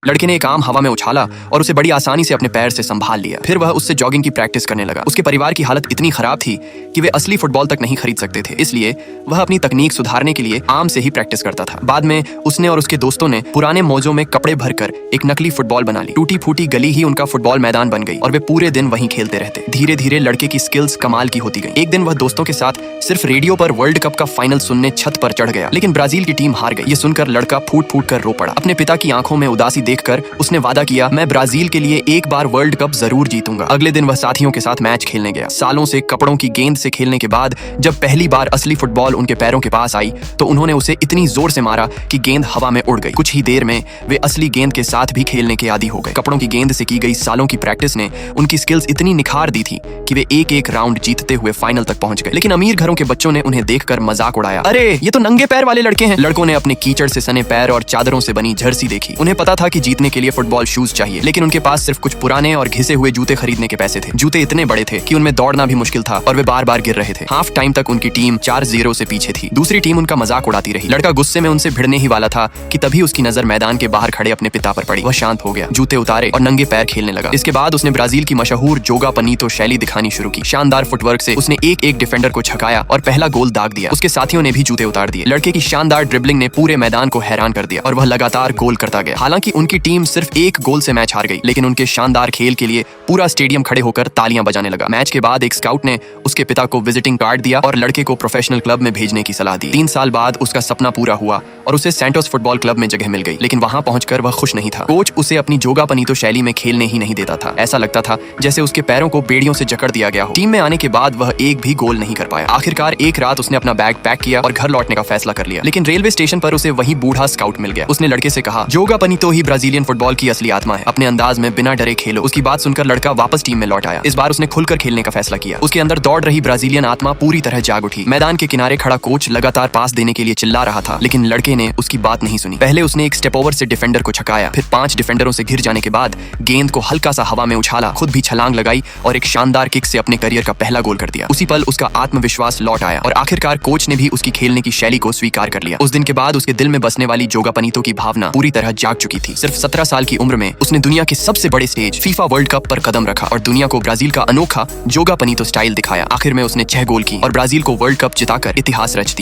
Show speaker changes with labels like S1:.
S1: लड़के ने एक आम हवा में उछाला और उसे बड़ी आसानी से अपने पैर से संभाल लिया। फिर वह उससे जॉगिंग की प्रैक्टिस करने लगा। उसके परिवार की हालत इतनी खराब थी कि वे असली फुटबॉल तक नहीं खरीद सकते थे, इसलिए वह अपनी तकनीक सुधारने के लिए आम से ही प्रैक्टिस करता था। बाद में उसने और उसके दोस्तों ने पुराने मोजों में कपड़े भरकर एक नकली फुटबॉल बना ली। टूटी फूटी गली ही उनका फुटबॉल मैदान बन गई और वे पूरे दिन वहीं खेलते रहते। धीरे धीरे लड़के की स्किल्स कमाल की होती गई। एक दिन वह दोस्तों के साथ सिर्फ रेडियो पर वर्ल्ड कप का फाइनल सुनने छत पर चढ़ गया, लेकिन ब्राजील की टीम हार गई। ये सुनकर लड़का फूट फूट कर रो पड़ा। अपने पिता की आंखों में उदासी देखकर उसने वादा किया, मैं ब्राजील के लिए एक बार वर्ल्ड कप जरूर जीतूंगा। अगले दिन वह साथियों के साथ मैच खेलने गया। सालों से कपड़ों की गेंद से खेलने के बाद जब पहली बार असली फुटबॉल उनके पैरों के पास आई तो उन्होंने उसे इतनी जोर से मारा कि गेंद हवा में उड़ गई। कुछ ही देर में वे असली गेंद के साथ भी खेलने के आदी हो गए। कपड़ों की गेंद से की गई सालों की प्रैक्टिस ने उनकी स्किल्स इतनी निखार दी थी कि वे एक एक राउंड जीतते हुए फाइनल तक पहुंच गए। लेकिन अमीर घरों के बच्चों ने उन्हें देखकर मजाक उड़ाया, अरे ये तो नंगे पैर वाले लड़के हैं। लड़कों ने अपने कीचड़ से सने पैर और चादरों से बनी जर्सी देखी। उन्हें पता था कि जीतने के लिए फुटबॉल शूज चाहिए, लेकिन उनके पास सिर्फ कुछ पुराने और घिसे हुए जूते खरीदने के पैसे थे। जूते इतने बड़े थे कि उनमें दौड़ना भी मुश्किल था और वे बार बार गिर रहे थे। हाफ टाइम तक उनकी टीम 4-0 से पीछे थी। दूसरी टीम उनका मजाक उड़ाती रही। लड़का गुस्से में उनसे भिड़ने ही वाला था कि तभी उसकी नजर मैदान के बाहर खड़े अपने पिता पर पड़ी। वह शांत हो गया, जूते उतारे और नंगे पैर खेलने लगा। इसके बाद उसने ब्राजील की मशहूर जोगा पनीतो शैली दिखानी शुरू की। शानदार फुटवर्क से उसने एक एक डिफेंडर को छकाया और पहला गोल दाग दिया। उसके साथियों ने भी जूते उतार दिए। लड़के की शानदार ड्रिबलिंग ने पूरे मैदान को हैरान कर दिया और वह लगातार गोल करता गया। हालांकि उनकी टीम सिर्फ एक गोल से मैच हार गई, लेकिन उनके शानदार खेल के लिए पूरा स्टेडियम खड़े होकर तालियां बजाने लगा। मैच के बाद एक स्काउट ने उसके पिता को विजिटिंग कार्ड दिया और लड़के को प्रोफेशनल क्लब में भेजने की सलाह दी। 3 साल बाद उसका सपना पूरा हुआ और उसे सैंटोस फुटबॉल क्लब में जगह मिल गई, लेकिन वहां पहुंचकर वह खुश नहीं था। कोच उसे अपनी जोगा पनीतो शैली में खेलने ही नहीं देता था। ऐसा लगता था जैसे उसके पैरों को बेड़ियों से जकड़ दिया गया हो। टीम में आने के बाद वह एक भी गोल नहीं कर पाया। आखिरकार एक रात उसने अपना बैग पैक किया और घर लौटने का फैसला कर लिया, लेकिन रेलवे स्टेशन पर उसे वही बूढ़ा स्काउट मिल गया। उसने लड़के से कहा, जोगा पनीतो ही ब्राजीलियन फुटबॉल की असली आत्मा है, अपने अंदाज में बिना डरे खेलो। उसकी बात सुनकर लड़का वापस टीम में लौट आया। इस बार उसने खुलकर खेलने का फैसला किया। उसके अंदर दौड़ रही ब्राजीलियन आत्मा पूरी तरह जाग उठी। मैदान के किनारे खड़ा कोच लगातार पास देने के लिए चिल्ला रहा था, लेकिन लड़के ने उसकी बात नहीं सुनी। पहले उसने एक स्टेप ओवर से डिफेंडर को छकाया, फिर 5 डिफेंडरों से घिर जाने के बाद गेंद को हल्का सा हवा में उछाला, खुद भी छलांग लगाई और एक शानदार किक से अपने करियर का पहला गोल कर दिया। उसी पल उसका आत्मविश्वास लौट आया और आखिरकार कोच ने भी उसकी खेलने की शैली को स्वीकार कर लिया। उस दिन के बाद उसके दिल में बसने वाली जोगा पनीतो की भावना पूरी तरह जाग चुकी थी। सिर्फ 17 साल की उम्र में उसने दुनिया के सबसे बड़े स्टेज फीफा वर्ल्ड कप पर कदम रखा और दुनिया को ब्राजील का अनोखा जोगा पनीतो स्टाइल दिखाया। आखिर में उसने 6 गोल की और ब्राजील को वर्ल्ड कप जिताकर इतिहास रच दिया।